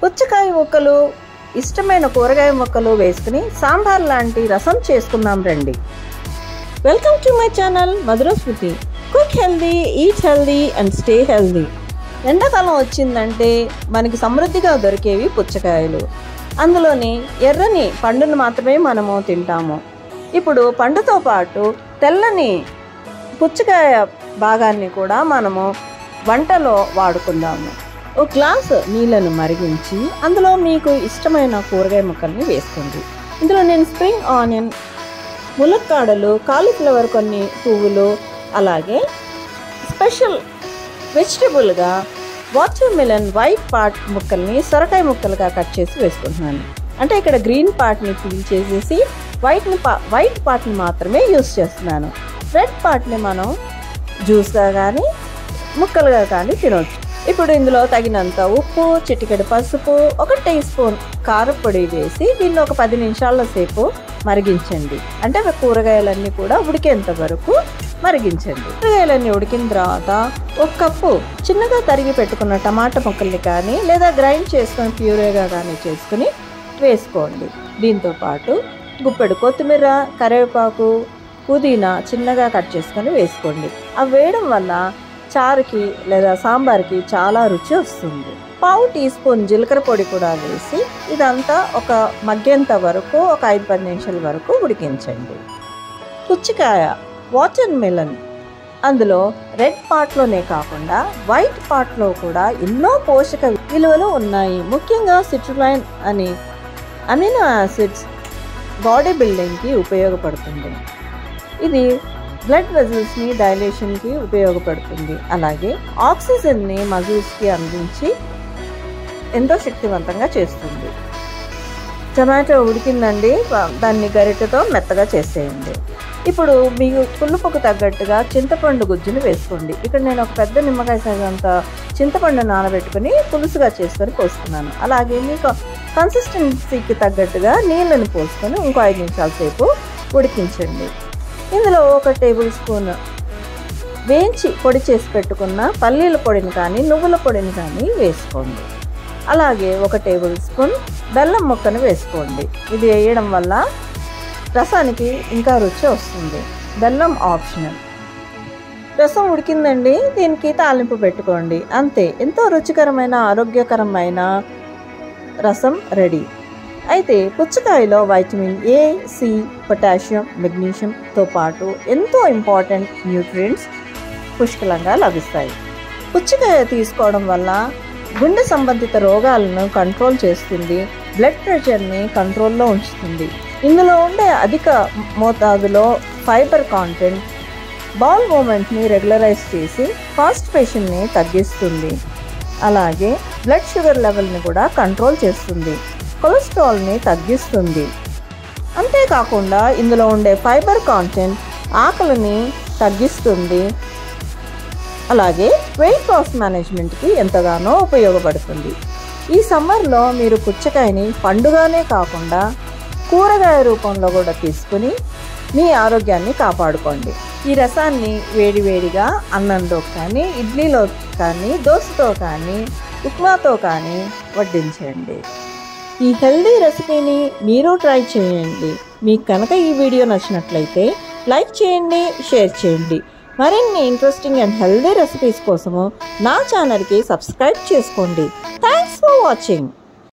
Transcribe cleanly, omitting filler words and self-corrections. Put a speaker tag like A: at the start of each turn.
A: పుచ్చకాయ ముక్కలు, ఇష్టమైన కూరగాయ ముక్కలు వేసుకుని సాంబార్ లాంటి రసం చేసుకుందాం రండి. Welcome to my channel Madhurasmruthi. Cook healthy, eat healthy and stay healthy. ఎండాకాలం వచ్చిందంటే మనకి సమృద్ధిగా దొరికేవి పుచ్చకాయలు. అందులోని ఎర్రని పండును మాత్రమే మనము తింటాము. ఇప్పుడు పండుతో పాటు తెల్లని పుచ్చకాయ భాగాన్ని కూడా మనము వంటలో వాడుకుందాము. ఒక గ్లాసు నీళ్ళను మరిగించి అందులో మీకు ఇష్టమైన కూరగాయ ముక్కల్ని వేసుకోండి. ఇందులో నేను స్ప్రింగ్ ఆనియన్, ములక్కాడలు, కాలీఫ్లవర్, కొన్ని పువ్వులు, అలాగే స్పెషల్ వెజిటబుల్గా వాటర్ మిలన్ వైట్ పార్ట్ ముక్కల్ని సొరకాయ ముక్కలుగా కట్ చేసి వేసుకుంటున్నాను. అంటే ఇక్కడ గ్రీన్ పార్ట్ని పీల్ చేసేసి వైట్ పార్ట్ని మాత్రమే యూస్ చేస్తున్నాను. రెడ్ పార్ట్ని మనం జ్యూస్గా కానీ ముక్కలుగా కానీ తినవచ్చు. ఇప్పుడు ఇందులో తగినంత ఉప్పు, చిటికెడు పసుపు, 1 టీ స్పూన్ కారపొడి వేసి దీన్ని ఒక 10 నిమిషాల సేపు మరిగించండి. అంటే కూరగాయలన్నీ కూడా ఉడికేంత వరకు మరిగించండి. కూరగాయలన్నీ ఉడికిన తర్వాత 1 కప్పు చిన్నగా తరిగి పెట్టుకున్న టమాటా ముక్కల్ని కానీ లేదా గ్రైండ్ చేసుకొని ప్యూరేగా కానీ చేసుకుని వేసుకోండి. దీంతో పాటు గుప్పెడు కొత్తిమీర, కరివేపాకు, పుదీనా చిన్నగా కట్ చేసుకొని వేసుకోండి. అవి వేయడం వల్ల చారుకి లేదా సాంబార్కి చాలా రుచి వస్తుంది. 1/2 టీ స్పూన్ జీలకర్ర పొడి కూడా వేసి ఇదంతా ఒక మగ్గేంత వరకు ఒక 5-10 నిమిషాల వరకు ఉడికించండి. పుచ్చకాయ, వాటర్ మిలన్, అందులో రెడ్ పార్ట్లోనే కాకుండా వైట్ పార్ట్లో కూడా ఎన్నో పోషక విలువలు ఉన్నాయి. ముఖ్యంగా సిట్రులైన్ అనే అమినో యాసిడ్స్ బాడీ బిల్డింగ్కి ఉపయోగపడుతుంది. ఇది బ్లడ్ వెజల్స్ని డైలేషన్కి ఉపయోగపడుతుంది. అలాగే ఆక్సిజన్ని మజిల్స్కి అందించి ఎంతో శక్తివంతంగా చేస్తుంది. టమాటో ఉడికిందండి, దాన్ని గరిటెతో మెత్తగా చేసేయండి. ఇప్పుడు మీకు పులుపుకు తగ్గట్టుగా చింతపండు గుజ్జుని వేసుకోండి. ఇక్కడ నేను ఒక పెద్ద నిమ్మకాయ సైజంత చింతపండు నానబెట్టుకుని పులుసుగా చేసుకొని పోసుకున్నాను. అలాగే మీకు కన్సిస్టెన్సీకి తగ్గట్టుగా నీళ్ళని పోసుకొని ఇంకో 5 నిమిషాల సేపు ఉడికించండి. ఇందులో 1 టేబుల్ స్పూన్ వేయించి పొడి చేసి పెట్టుకున్న పల్లీల పొడిని కానీ నువ్వుల పొడిని కానీ వేసుకోండి. అలాగే 1 టేబుల్ స్పూన్ బెల్లం ముక్కను వేసుకోండి. ఇది వేయడం వల్ల రసానికి ఇంకా రుచి వస్తుంది. బెల్లం ఆప్షనల్. రసం ఉడికిందండి, దీనికి తాలింపు పెట్టుకోండి. అంతే, ఎంతో రుచికరమైన ఆరోగ్యకరమైన రసం రెడీ. అయితే పుచ్చకాయలో వైటమిన్ ఏ, సి, పొటాషియం, మెగ్నీషియంతో పాటు ఎంతో ఇంపార్టెంట్ న్యూట్రియంట్స్ పుష్కలంగా లభిస్తాయి. పుచ్చకాయ తీసుకోవడం వల్ల గుండె సంబంధిత రోగాలను కంట్రోల్ చేస్తుంది, బ్లడ్ ప్రెషర్ని కంట్రోల్లో ఉంచుతుంది. ఇందులో ఉండే అధిక మోతాదులో ఫైబర్ కాంటెంట్ బౌల్ మూమెంట్ని రెగ్యులరైజ్ చేసి కాన్స్టిపేషన్ని తగ్గిస్తుంది. అలాగే బ్లడ్ షుగర్ లెవెల్ని కూడా కంట్రోల్ చేస్తుంది, కొలెస్ట్రాల్ని తగ్గిస్తుంది. అంతేకాకుండా ఇందులో ఉండే ఫైబర్ కాంటెంట్ ఆకలిని తగ్గిస్తుంది. అలాగే వెయిట్ లాస్ మేనేజ్మెంట్కి ఎంతగానో ఉపయోగపడుతుంది. ఈ సమ్మర్లో మీరు పుచ్చకాయని పండుగానే కాకుండా కూరగాయ రూపంలో కూడా తీసుకుని మీ ఆరోగ్యాన్ని కాపాడుకోండి. ఈ రసాన్ని వేడివేడిగా అన్నంలో కానీ, ఇడ్లీలో కానీ, దోశతో కానీ, ఉప్మాతో కానీ వడ్డించండి. ఈ హెల్దీ రెసిపీని మీరు ట్రై చేయండి. మీకు కనుక ఈ వీడియో నచ్చినట్లయితే లైక్ చేయండి, షేర్ చేయండి. మరిన్ని ఇంట్రెస్టింగ్ అండ్ హెల్దీ రెసిపీస్ కోసము నా ఛానల్కి సబ్స్క్రైబ్ చేసుకోండి. Thanks for watching.